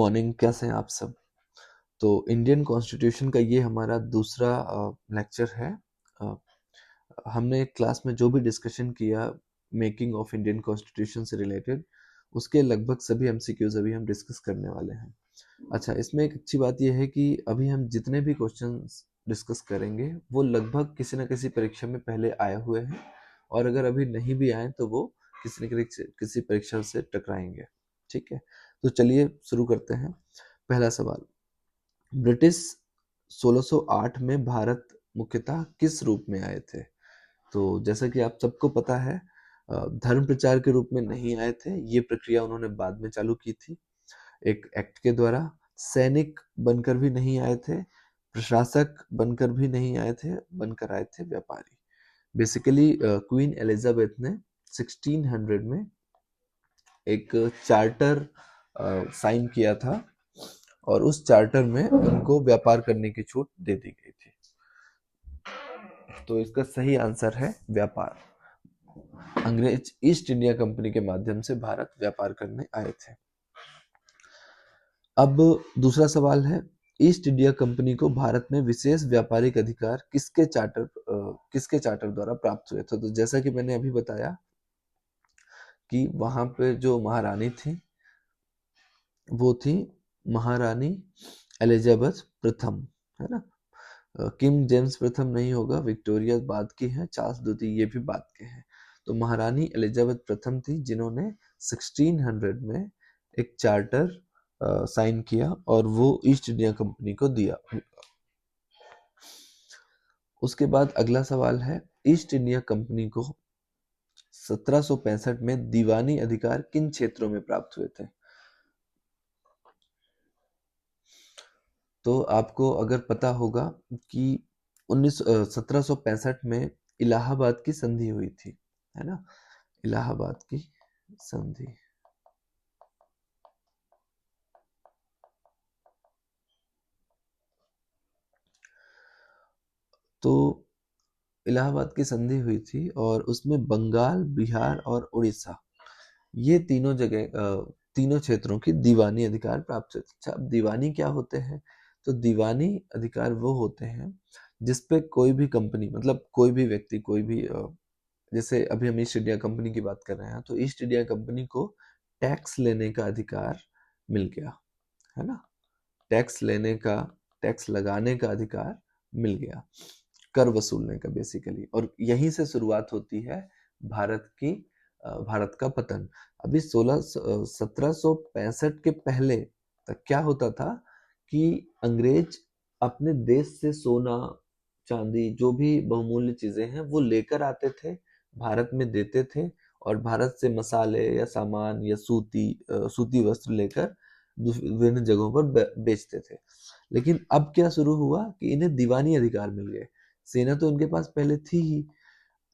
Morning, कैसे हैं आप सब। तो इंडियन कॉन्स्टिट्यूशन का ये हमारा दूसरा लेक्चर है। अ, हमने क्लास में जो भी डिस्कशन किया मेकिंग ऑफ इंडियन कॉन्स्टिट्यूशन से रिलेटेड, उसके लगभग सभी एमसीक्यूज अभी हम डिस्कस करने वाले हैं। अच्छा, इसमें एक अच्छी बात यह है कि अभी हम जितने भी क्वेश्चंस डिस्कस करेंगे वो लगभग किसी न किसी परीक्षा में पहले आए हुए हैं, और अगर अभी नहीं भी आए तो वो किसी न किसी परीक्षा से टकराएंगे। ठीक है, तो चलिए शुरू करते हैं। पहला सवाल, ब्रिटिश 1608 में भारत मुख्यतः किस रूप में आए थे। तो जैसा कि आप सबको पता है, धर्म प्रचार के रूप में नहीं आए थे। ये प्रक्रिया उन्होंने बाद में चालू की थी एक एक्ट के द्वारा। सैनिक बनकर भी नहीं आए थे, प्रशासक बनकर भी नहीं आए थे, बनकर आए थे व्यापारी। बेसिकली क्वीन एलिजाबेथ ने 1600 में एक चार्टर साइन किया था, और उस चार्टर में उनको व्यापार करने की छूट दे दी गई थी। तो इसका सही आंसर है व्यापार। अंग्रेज ईस्ट इंडिया कंपनी के माध्यम से भारत व्यापार करने आए थे। अब दूसरा सवाल है, ईस्ट इंडिया कंपनी को भारत में विशेष व्यापारिक अधिकार किसके चार्टर द्वारा प्राप्त हुए थे। तो जैसा कि मैंने अभी बताया कि वहां पे जो महारानी थी वो थी महारानी एलिजाबेथ प्रथम, है ना। किंग जेम्स प्रथम नहीं होगा, विक्टोरिया बाद की है, चार्ल्स द्वितीय ये भी बाद के हैं। तो महारानी एलिजाबेथ प्रथम थी जिन्होंने 1600 में एक चार्टर साइन किया और वो ईस्ट इंडिया कंपनी को दिया। उसके बाद अगला सवाल है, ईस्ट इंडिया कंपनी को 1765 में दीवानी अधिकार किन क्षेत्रों में प्राप्त हुए थे। तो आपको अगर पता होगा कि 1765 में इलाहाबाद की संधि हुई थी, है ना, इलाहाबाद की संधि। तो इलाहाबाद की संधि हुई थी और उसमें बंगाल, बिहार और उड़ीसा, ये तीनों जगह तीनों क्षेत्रों की दीवानी अधिकार प्राप्त हुए थे। अच्छा, अब दीवानी क्या होते हैं। तो दीवानी अधिकार वो होते हैं जिसपे कोई भी कंपनी, मतलब कोई भी व्यक्ति, कोई भी जैसे अभी हम ईस्ट इंडिया कंपनी की बात कर रहे हैं, तो ईस्ट इंडिया कंपनी को टैक्स लेने का अधिकार मिल गया, है ना। टैक्स लेने का, टैक्स लगाने का अधिकार मिल गया, कर वसूलने का बेसिकली। और यहीं से शुरुआत होती है भारत का पतन। अभी 1765 के पहले तक क्या होता था कि अंग्रेज अपने देश से सोना चांदी, जो भी बहुमूल्य चीजें हैं, वो लेकर आते थे, भारत में देते थे, और भारत से मसाले या सामान या सूती वस्त्र लेकर विभिन्न जगहों पर बेचते थे। लेकिन अब क्या शुरू हुआ कि इन्हें दीवानी अधिकार मिल गए। सेना तो इनके पास पहले थी ही,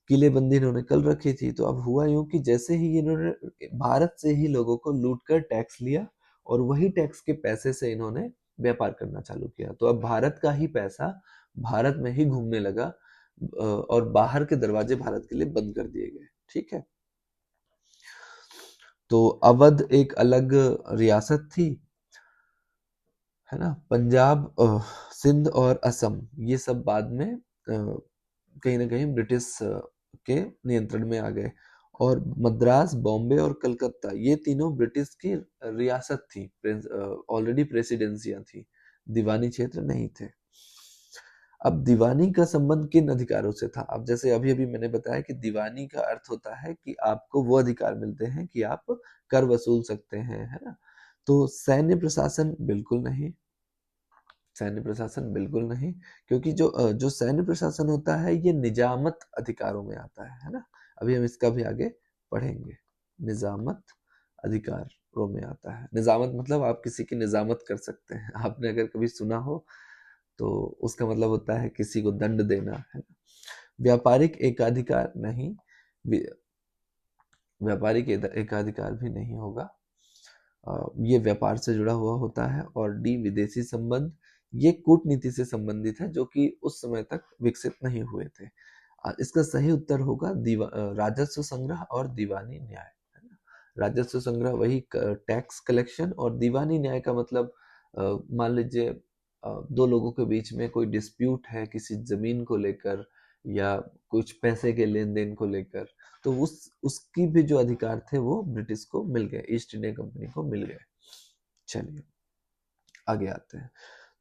किलेबंदी इन्होंने कल रखी थी। तो अब हुआ यूं कि जैसे ही इन्होंने भारत से ही लोगों को लूट कर टैक्स लिया, और वही टैक्स के पैसे से इन्होंने व्यापार करना चालू किया। तो अब भारत का ही पैसा भारत में ही घूमने लगा, और बाहर के दरवाजे भारत के लिए बंद कर दिए गए। ठीक है, तो अवध एक अलग रियासत थी, है ना। पंजाब, सिंध और असम, ये सब बाद में कहीं ना कहीं ब्रिटिश के नियंत्रण में आ गए। और मद्रास, बॉम्बे और कलकत्ता, ये तीनों ब्रिटिश की रियासत थी, ऑलरेडी प्रेसिडेंसियां थी, दीवानी क्षेत्र नहीं थे। अब दीवानी का संबंध किन अधिकारों से था। अब जैसे अभी अभी मैंने बताया कि दीवानी का अर्थ होता है कि आपको वो अधिकार मिलते हैं कि आप कर वसूल सकते हैं, है ना। तो सैन्य प्रशासन बिल्कुल नहीं, सैन्य प्रशासन बिल्कुल नहीं, क्योंकि जो सैन्य प्रशासन होता है ये निजामत अधिकारों में आता है ना। अभी हम इसका भी आगे पढ़ेंगे। निजामत अधिकारों में आता है। निजामत मतलब आप किसी की निजामत कर सकते हैं। आपने अगर कभी सुना हो तो उसका मतलब होता है किसी को दंड देना, है ना। व्यापारिक एकाधिकार नहीं, व्यापारिक एकाधिकार भी नहीं होगा, ये व्यापार से जुड़ा हुआ होता है। और डी, विदेशी संबंध, ये कूटनीति से संबंधित है, जो कि उस समय तक विकसित नहीं हुए थे। इसका सही उत्तर होगा राजस्व संग्रह और दीवानी न्याय, है ना। राजस्व संग्रह वही टैक्स कलेक्शन, और दीवानी न्याय का मतलब मान लीजिए दो लोगों के बीच में कोई डिस्प्यूट है किसी जमीन को लेकर या कुछ पैसे के लेन देन को लेकर, तो उसकी भी जो अधिकार थे वो ब्रिटिश को मिल गए, ईस्ट इंडिया कंपनी को मिल गए। चलिए आगे आते हैं।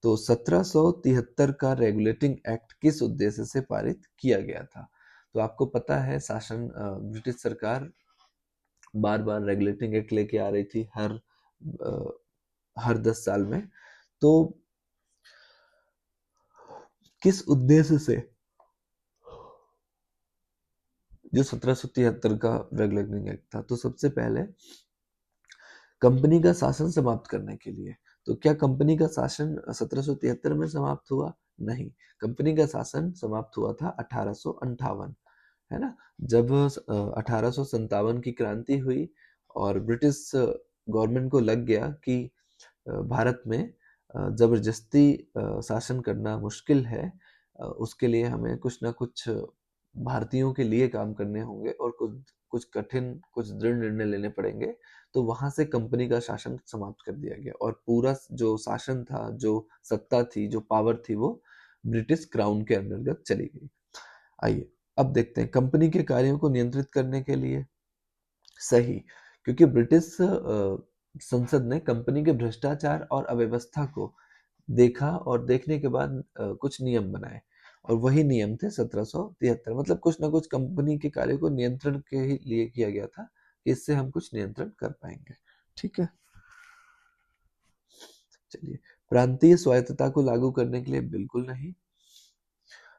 तो 1773 का रेगुलेटिंग एक्ट किस उद्देश्य से पारित किया गया था? तो आपको पता है शासन ब्रिटिश सरकार बार बार रेगुलेटिंग एक्ट लेके आ रही थी हर 10 साल में। तो किस उद्देश्य से जो 1773 का रेगुलेटिंग एक्ट था? तो सबसे पहले कंपनी का शासन समाप्त करने के लिए। तो क्या कंपनी का शासन 1773 में समाप्त हुआ? नहीं, कंपनी का शासन समाप्त हुआ था 1858, है ना, जब 1857 की क्रांति हुई और ब्रिटिश गवर्नमेंट को लग गया कि भारत में जबरदस्ती शासन करना मुश्किल है, उसके लिए हमें कुछ ना कुछ भारतीयों के लिए काम करने होंगे और कुछ कुछ कठिन कुछ दृढ़ निर्णय लेने पड़ेंगे। तो वहां से कंपनी का शासन समाप्त कर दिया गया और पूरा जो शासन था, जो सत्ता थी, जो पावर थी, वो ब्रिटिश क्राउन के अंतर्गत चली गई। आइए अब देखते हैं कंपनी के कार्यों को नियंत्रित करने के लिए। सही, क्योंकि ब्रिटिश संसद ने कंपनी के भ्रष्टाचार और अव्यवस्था को देखा और देखने के बाद कुछ नियम बनाए, और वही नियम थे 1773। मतलब कुछ ना कुछ कंपनी के कार्यों को नियंत्रण के ही लिए किया गया था कि इससे हम कुछ नियंत्रण कर पाएंगे। ठीक है, चलिए प्रांतीय स्वायत्तता को लागू करने के लिए बिल्कुल नहीं,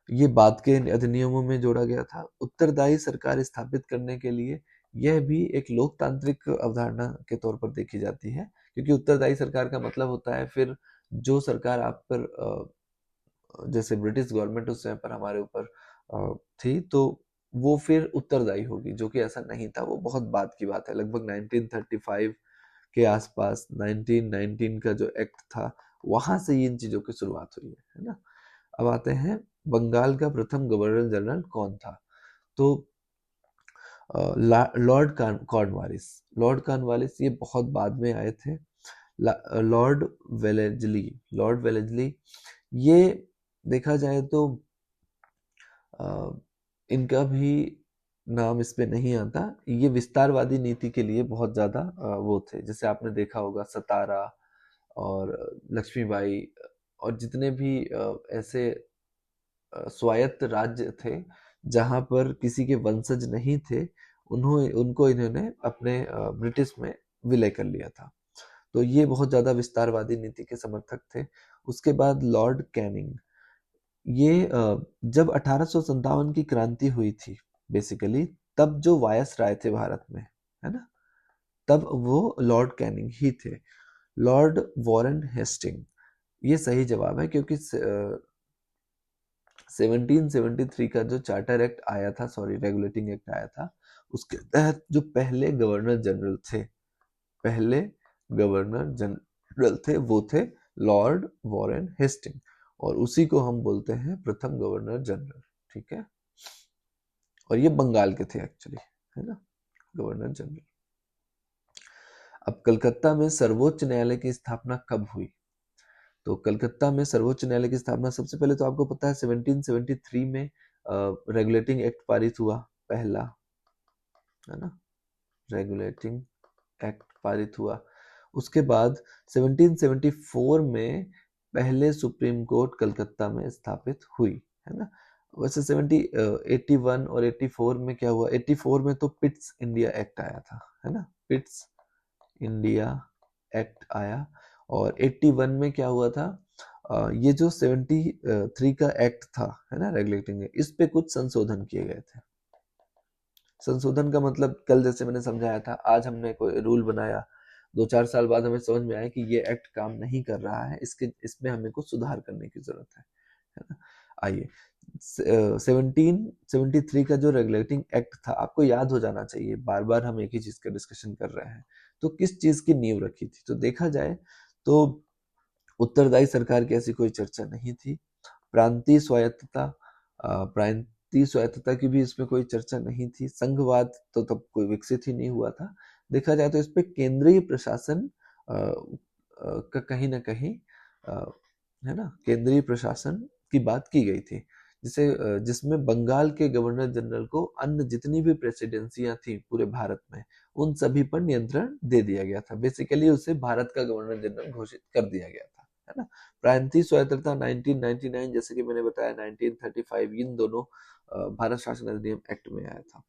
ये बाद के अधिनियमों में जोड़ा गया था। उत्तरदायी सरकार स्थापित करने के लिए यह भी एक लोकतांत्रिक अवधारणा के तौर पर देखी जाती है, क्योंकि उत्तरदायी सरकार का मतलब होता है फिर जो सरकार आप पर जैसे ब्रिटिश गवर्नमेंट उस समय पर हमारे ऊपर थी, तो वो फिर उत्तरदायी होगी, जो कि ऐसा नहीं था। वो बहुत बाद की बात है, लगभग 1935 के आसपास, 1919 का जो एक्ट था वहां से इन चीजों की शुरुआत हुई है ना। अब आते हैं बंगाल का प्रथम गवर्नर जनरल कौन था? तो लॉर्ड कॉर्नवालिस। लॉर्ड कॉर्नवालिस ये बहुत बाद में आए थे। Lord Wellesley. लॉर्ड वेलेस्ली ये देखा जाए तो इनका भी नाम इस पे नहीं आता। ये विस्तारवादी नीति के लिए बहुत ज्यादा वो थे, जैसे आपने देखा होगा सतारा और लक्ष्मीबाई और जितने भी ऐसे स्वायत्त राज्य थे जहां पर किसी के वंशज नहीं थे, उनको इन्होंने अपने ब्रिटिश में विलय कर लिया था। तो ये बहुत ज्यादा विस्तारवादी नीति के समर्थक थे। उसके बाद लॉर्ड कैनिंग, ये जब 1857 की क्रांति हुई थी बेसिकली, तब जो वायसराय थे भारत में, है ना, तब वो लॉर्ड कैनिंग ही थे। लॉर्ड वॉरेन हेस्टिंग, ये सही जवाब है, क्योंकि 1773 का जो चार्टर एक्ट आया था, सॉरी रेगुलेटिंग एक्ट आया था, उसके तहत जो पहले गवर्नर जनरल थे, पहले गवर्नर जनरल थे, वो थे लॉर्ड वॉरेन हेस्टिंग, और उसी को हम बोलते हैं प्रथम गवर्नर जनरल। ठीक है, और ये बंगाल के थे एक्चुअली, है ना, गवर्नर जनरल। अब कलकत्ता में सर्वोच्च न्यायालय की स्थापना कब हुई? तो कलकत्ता में सर्वोच्च न्यायालय की स्थापना सबसे पहले तो आपको पता है 1773 में रेगुलेटिंग एक्ट पारित हुआ पहला, है ना, रेगुलेटिंग एक्ट पारित हुआ। उसके बाद 1774 में पहले सुप्रीम कोर्ट कलकत्ता में स्थापित हुई, है ना। वैसे 81 और 84 में क्या हुआ? 84 में तो पिट्स इंडिया एक्ट आया था, है ना, पिट्स इंडिया एक्ट आया। और 81 में क्या हुआ था? ये जो 73 का एक्ट था, है ना, रेगुलेटिंग, इस पे कुछ संशोधन किए गए थे। संशोधन का मतलब कल जैसे मैंने समझाया था, आज हमने कोई रूल बनाया, 2-4 साल बाद हमें समझ में आया कि ये एक्ट काम नहीं कर रहा है, इसमें हमें कुछ सुधार करने की जरूरत है ना। आइए 1773 का जो रेगुलेटिंग एक्ट था, आपको याद हो जाना चाहिए, बार बार हम एक ही चीज का डिस्कशन कर रहे हैं। तो किस चीज की नींव रखी थी? तो देखा जाए तो उत्तरदायी सरकार की ऐसी कोई चर्चा नहीं थी। प्रांतीय स्वायत्तता, प्रांतीय स्वायत्तता की भी इसमें कोई चर्चा नहीं थी। संघवाद तो तब कोई विकसित ही नहीं हुआ था। देखा जाए तो इस पे केंद्रीय प्रशासन का कहीं ना कहीं है ना, केंद्रीय प्रशासन की बात की गई थी, जिसमें बंगाल के गवर्नर जनरल को अन्य जितनी भी प्रेसिडेंसियां थी पूरे भारत में, उन सभी पर नियंत्रण दे दिया गया था। बेसिकली उसे भारत का गवर्नर जनरल घोषित कर दिया गया था, है ना। प्रांतीय स्वायत्तता 1999, जैसे कि मैंने बताया 1935, इन दोनों भारत शासन अधिनियम एक्ट में आया था।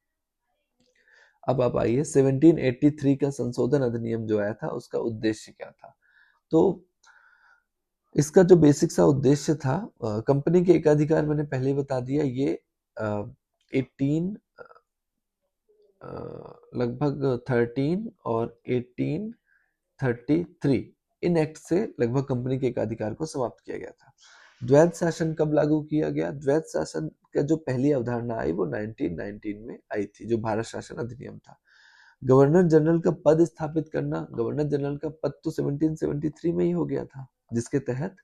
अब आप आइए 1783 का संशोधन अधिनियम जो आया था, उसका उद्देश्य क्या था। तो इसका जो बेसिक सा उद्देश्य था, कंपनी के एकाधिकार मैंने पहले ही बता दिया, ये 18 लगभग 13 और 1833 इन एक्ट से लगभग कंपनी के एकाधिकार को समाप्त किया गया था। द्वैध शासन कब लागू किया गया? द्वैध शासन का जो पहली अवधारणा आई वो 1919 में आई थी, जो भारत शासन अधिनियम था। गवर्नर जनरल का पद स्थापित करना, गवर्नर जनरल का पद तो 1773 में ही हो गया था, जिसके तहत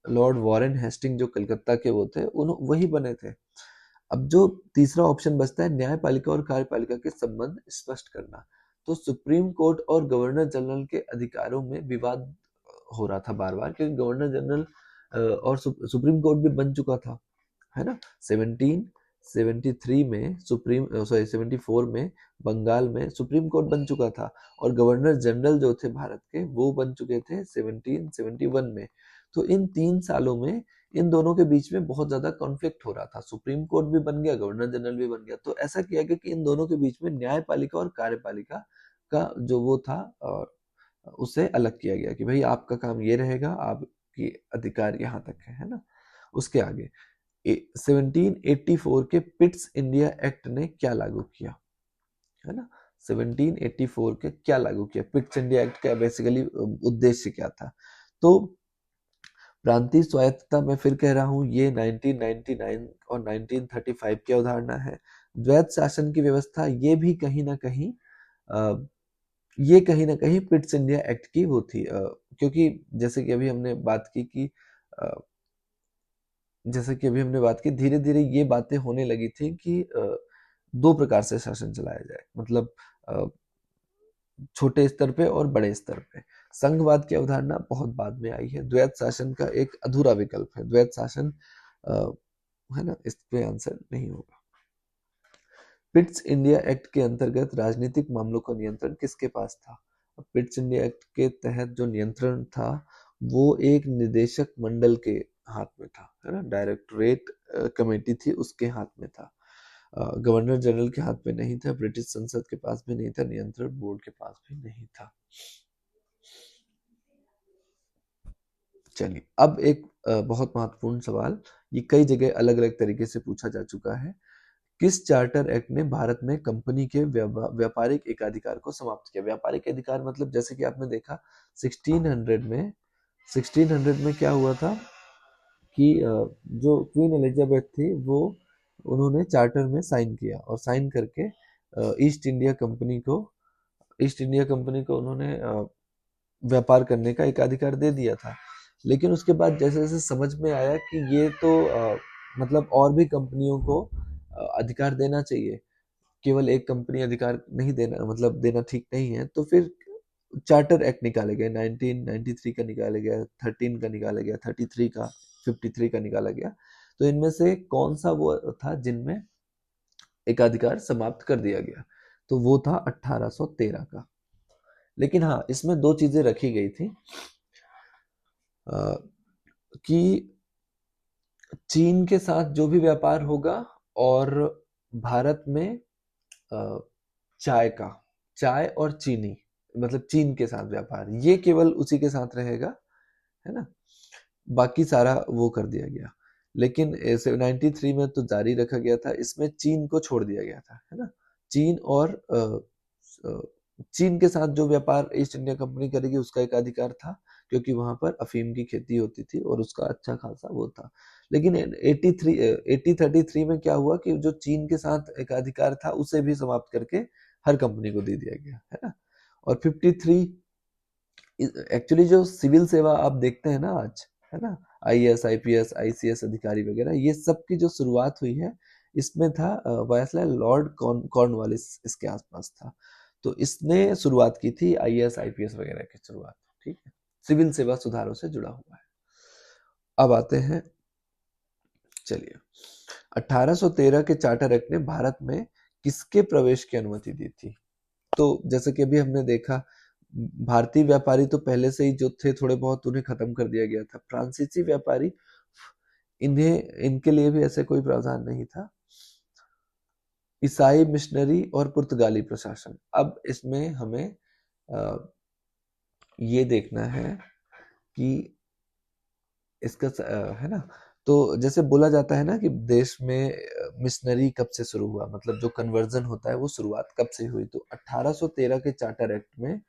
लॉर्ड वॉरेन हेस्टिंग जो कलकत्ता के वो थे, वही बने थे। अब जो तीसरा ऑप्शन बचता है, न्यायपालिका और कार्यपालिका के संबंध स्पष्ट करना। तो सुप्रीम कोर्ट और गवर्नर जनरल के अधिकारों में विवाद हो रहा था बार बार, क्योंकि गवर्नर जनरल और सुप्रीम कोर्ट भी बन चुका था, है ना। 1773 में 74 में बंगाल में सुप्रीम कोर्ट बन चुका था, और गवर्नर जनरल जो थे भारत के, वो बन चुके थे 1771 में। तो इन 3 सालों में इन दोनों के बीच में बहुत ज्यादा कॉन्फ्लिक्ट हो रहा था। सुप्रीम कोर्ट भी बन गया, गवर्नर जनरल भी बन गया। तो ऐसा किया गया कि इन दोनों के बीच में न्यायपालिका और कार्यपालिका का जो वो था, उसे अलग किया गया कि भाई आपका काम ये रहेगा, आपकी अधिकार यहाँ तक है ना। उसके आगे 1784 के पिट्स इंडिया एक्ट ने क्या लागू किया, है ना। 1784 के क्या लागू किया, पिट्स इंडिया एक्ट का बेसिकली उद्देश्य क्या था? तो प्रांतीय स्वायत्तता, मैं फिर कह रहा हूं, ये 1999 और 1935 की अवधारणा है। द्वैध शासन की व्यवस्था, ये भी कहीं ना कहीं पिट्स इंडिया एक्ट की वो थी, क्योंकि जैसे कि अभी हमने बात की कि धीरे धीरे ये बातें होने लगी थी कि दो प्रकार से शासन चलाया जाए, मतलब छोटे स्तर पे और बड़े स्तर पे। संघवाद की अवधारणा बहुत बाद में आई है, द्वैध शासन का एक अधूरा विकल्प है। द्वैध शासन है ना, इस पे आंसर नहीं होगा। पिट्स इंडिया एक्ट के अंतर्गत राजनीतिक मामलों का नियंत्रण किसके पास था? पिट्स इंडिया एक्ट के तहत जो नियंत्रण था, वो एक निदेशक मंडल के हाथ में था, है ना। डायरेक्टोरेट कमेटी थी, उसके हाथ में था। गवर्नर जनरल के हाथ में नहीं था, ब्रिटिश संसद के पास भी नहीं था, नियंत्रण बोर्ड के पास भी नहीं था। चलिए, अब एक बहुत महत्वपूर्ण सवाल, ये कई जगह अलग अलग तरीके से पूछा जा चुका है। किस चार्टर एक्ट ने भारत में कंपनी के व्यापारिक एकाधिकार को समाप्त किया? व्यापारिक अधिकार मतलब जैसे कि आपने देखा 1600 में क्या हुआ था कि जो क्वीन एलिजाबेथ थी, वो उन्होंने चार्टर में साइन किया, और साइन करके ईस्ट इंडिया कंपनी को उन्होंने व्यापार करने का एकाधिकार दे दिया था। लेकिन उसके बाद जैसे जैसे समझ में आया कि ये तो मतलब और भी कंपनियों को अधिकार देना चाहिए, केवल एक कंपनी अधिकार नहीं देना, मतलब देना ठीक नहीं है, तो फिर चार्टर एक्ट निकाले गए। 1993 का निकाला गया, 13 का निकाला गया, 33 का, 53 का निकाला गया। तो इनमें से कौन सा वो था जिनमें एकाधिकार समाप्त कर दिया गया? तो वो था 1813 का। लेकिन हाँ, इसमें दो चीजें रखी गई थी कि चीन के साथ जो भी व्यापार होगा, और भारत में चाय और चीनी, मतलब चीन के साथ व्यापार, ये केवल उसी के साथ रहेगा, है ना। बाकी सारा वो कर दिया गया। लेकिन 93 में तो जारी रखा गया था, इसमें चीन को छोड़ दिया गया था, है ना। चीन के साथ जो व्यापार ईस्ट इंडिया कंपनी करेगी, उसका एक अधिकार था, क्योंकि वहां पर अफीम की खेती होती थी और उसका अच्छा खासा वो था। लेकिन 1833 में क्या हुआ कि जो चीन के साथ एक अधिकार था, उसे भी समाप्त करके हर कंपनी को दे दिया गया, है ना। और 53 एक्चुअली जो सिविल सेवा आप देखते हैं ना आज, है ना, आईएएस, आईपीएस, आईसीएस अधिकारी वगैरह, ये सब की जो शुरुआत हुई है, इसमें था वायसराय लॉर्ड कॉर्नवालिस, इसके आसपास था। तो इसने शुरुआत की थी आईएएस आईपीएस वगैरह की शुरुआत, ठीक है, सिविल सेवा सुधारों से जुड़ा हुआ है। अब आते हैं, चलिए, 1813 के चार्टर एक्ट ने भारत में किसके प्रवेश की अनुमति दी थी? तो जैसे कि अभी हमने देखा, भारतीय व्यापारी तो पहले से ही जो थे थोड़े बहुत, उन्हें खत्म कर दिया गया था। फ्रांसीसी व्यापारी, इनके लिए भी ऐसे कोई प्रावधान नहीं था। ईसाई मिशनरी और पुर्तगाली प्रशासन। अब इसमें हमें ये देखना है कि इसका है ना, तो जैसे बोला जाता है ना कि देश में मिशनरी कब से शुरू हुआ, मतलब जो कन्वर्जन होता है वो शुरुआत कब से हुई? तो 1813 के चार्टर एक्ट में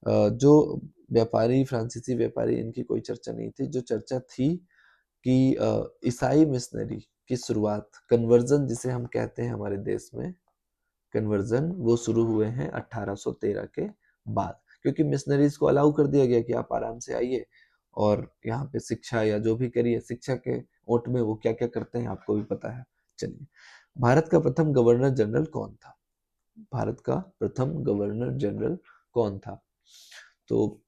जो व्यापारी, फ्रांसीसी व्यापारी, इनकी कोई चर्चा नहीं थी। जो चर्चा थी कि ईसाई मिशनरी की शुरुआत, कन्वर्जन जिसे हम कहते हैं हमारे देश में, कन्वर्जन, वो शुरू हुए हैं 1813 के बाद, क्योंकि मिशनरीज को अलाउ कर दिया गया कि आप आराम से आइए और यहाँ पे शिक्षा या जो भी करिए। शिक्षा के ओट में वो क्या क्या करते हैं आपको भी पता है। चलिए, भारत का प्रथम गवर्नर जनरल कौन था? भारत का प्रथम गवर्नर जनरल कौन था? तो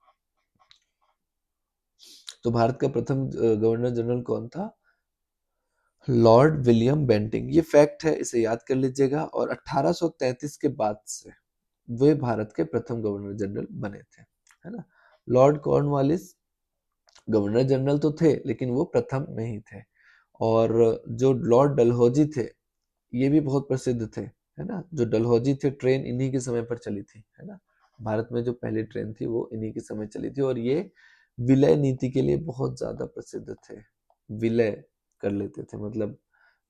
भारत का प्रथम गवर्नर जनरल कौन था? Lord William Bentinck. ये फैक्ट है, इसे याद कर लीजिएगा। और 1833 के बाद से वे भारत के प्रथम गवर्नर जनरल बने थे, है ना। लॉर्ड कॉर्नवालिस गवर्नर जनरल तो थे, लेकिन वो प्रथम नहीं थे। और जो लॉर्ड डलहौजी थे, ये भी बहुत प्रसिद्ध थे, है ना। जो डलहौजी थे, ट्रेन इन्हीं के समय पर चली थी, है ना। भारत में जो पहली ट्रेन थी वो इन्हीं के समय चली थी। और ये विलय नीति के लिए बहुत ज्यादा प्रसिद्ध थे। विलय कर लेते थे, मतलब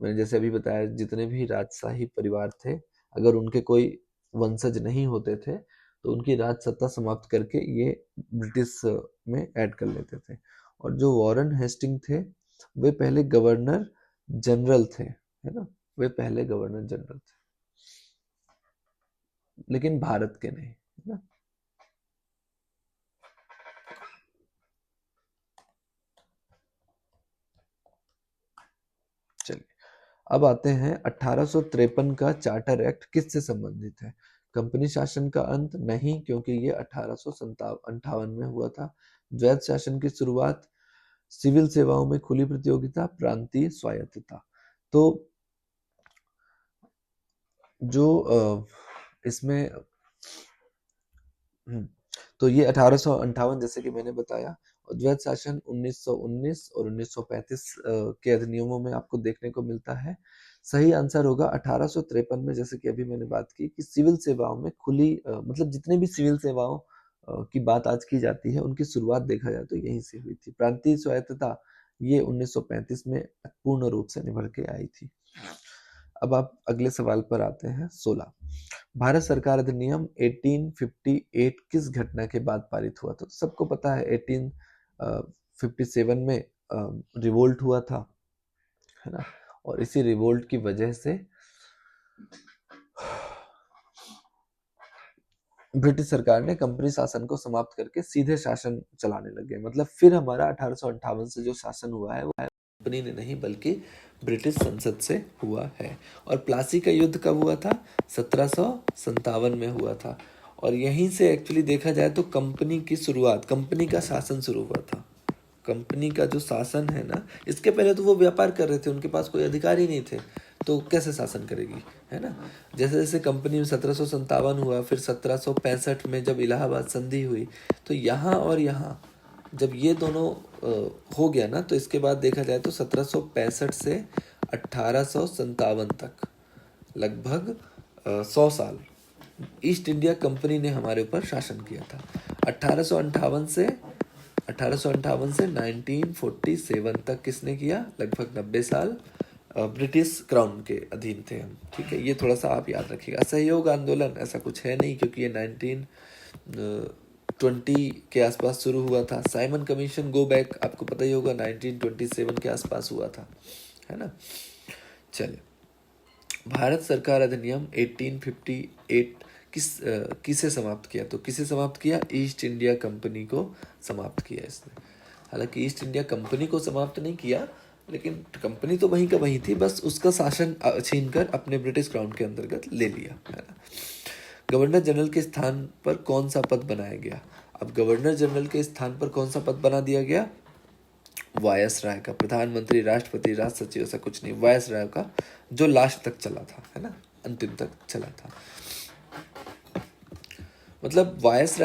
मैंने जैसे अभी बताया, जितने भी राजशाही परिवार थे, अगर उनके कोई वंशज नहीं होते थे तो उनकी राज सत्ता समाप्त करके ये ब्रिटिश में ऐड कर लेते थे। और जो वॉरेन हेस्टिंग थे, वे पहले गवर्नर जनरल थे, है ना। वे पहले गवर्नर जनरल थे, लेकिन भारत के नहीं, है ना। चलिए, अब आते हैं 1853 का चार्टर एक्ट किससे संबंधित है? कंपनी शासन का अंत? नहीं, क्योंकि ये 1858 में हुआ था। द्वैत शासन की शुरुआत? सिविल सेवाओं में खुली प्रतियोगिता? प्रांतीय स्वायत्तता? तो जो इसमें तो ये 1858, जैसे कि मैंने बताया। और द्वैत शासन 1919 और 1935 के अधिनियमों में आपको देखने को मिलता है। सही आंसर होगा 1853 में, जैसे कि अभी मैंने बात की कि सिविल सेवाओं में खुली, मतलब जितने भी सिविल सेवाओं की बात आज की जाती है, उनकी शुरुआत देखा जाए तो यहीं से हुई थी। प्रांतीय स्वायत्तता ये 1935 में पूर्ण रूप से निभर के आई थी। अब आप अगले सवाल पर आते हैं, 16। भारत सरकार अधिनियम 1858 किस घटना के बाद पारित हुआ था? तो सबको पता है 1857 में रिवोल्ट हुआ था, है ना। और इसी रिवोल्ट की वजह से ब्रिटिश सरकार ने कंपनी शासन को समाप्त करके सीधे शासन चलाने लगे। मतलब फिर हमारा 1858 से जो शासन हुआ है वो कंपनी ने नहीं, बल्कि ब्रिटिश संसद से हुआ है। और प्लासी का युद्ध कब हुआ था? 1757 में हुआ था। और यहीं से एक्चुअली देखा जाए तो कंपनी की शुरुआत, कंपनी का शासन शुरू हुआ था। कंपनी का जो शासन है ना, इसके पहले तो वो व्यापार कर रहे थे, उनके पास कोई अधिकार ही नहीं थे, तो कैसे शासन करेगी, है ना। जैसे जैसे कंपनी में 1757 हुआ, फिर 1765 में जब इलाहाबाद संधि हुई, तो यहाँ और यहाँ जब ये दोनों हो गया ना, तो इसके बाद देखा जाए तो 1765 से 1857 तक लगभग 100 साल ईस्ट इंडिया कंपनी ने हमारे ऊपर शासन किया था। 1858 से 1947 तक किसने किया? लगभग 90 साल ब्रिटिश क्राउन के अधीन थे हम, ठीक है। ये थोड़ा सा आप याद रखिएगा। असहयोग आंदोलन ऐसा कुछ है नहीं, क्योंकि ये 1920 के आसपास शुरू हुआ था। साइमन कमीशन गो बैक आपको पता ही होगा, 1927 के आसपास हुआ था, है ना। चलिए, भारत सरकार अधिनियम 1858 किसे समाप्त किया? तो किसे समाप्त किया? ईस्ट इंडिया कंपनी को समाप्त किया इसने। हालांकि ईस्ट इंडिया कंपनी को समाप्त नहीं किया, लेकिन कंपनी तो वहीं का वहीं थी, बस उसका शासन छीनकर अपने ब्रिटिश क्राउन के अंतर्गत ले लिया, है ना। गवर्नर जनरल के स्थान पर कौन सा पद बनाया गया? अब गवर्नर जनरल के स्थान पर कौन सा पद बना दिया गया? वायसराय का। प्रधानमंत्री, राष्ट्रपति, राज सचिव ऐसा कुछ नहीं, वायसराय का, जो लास्ट तक चला था, है ना, अंतिम तक चला था। मतलब वायसराय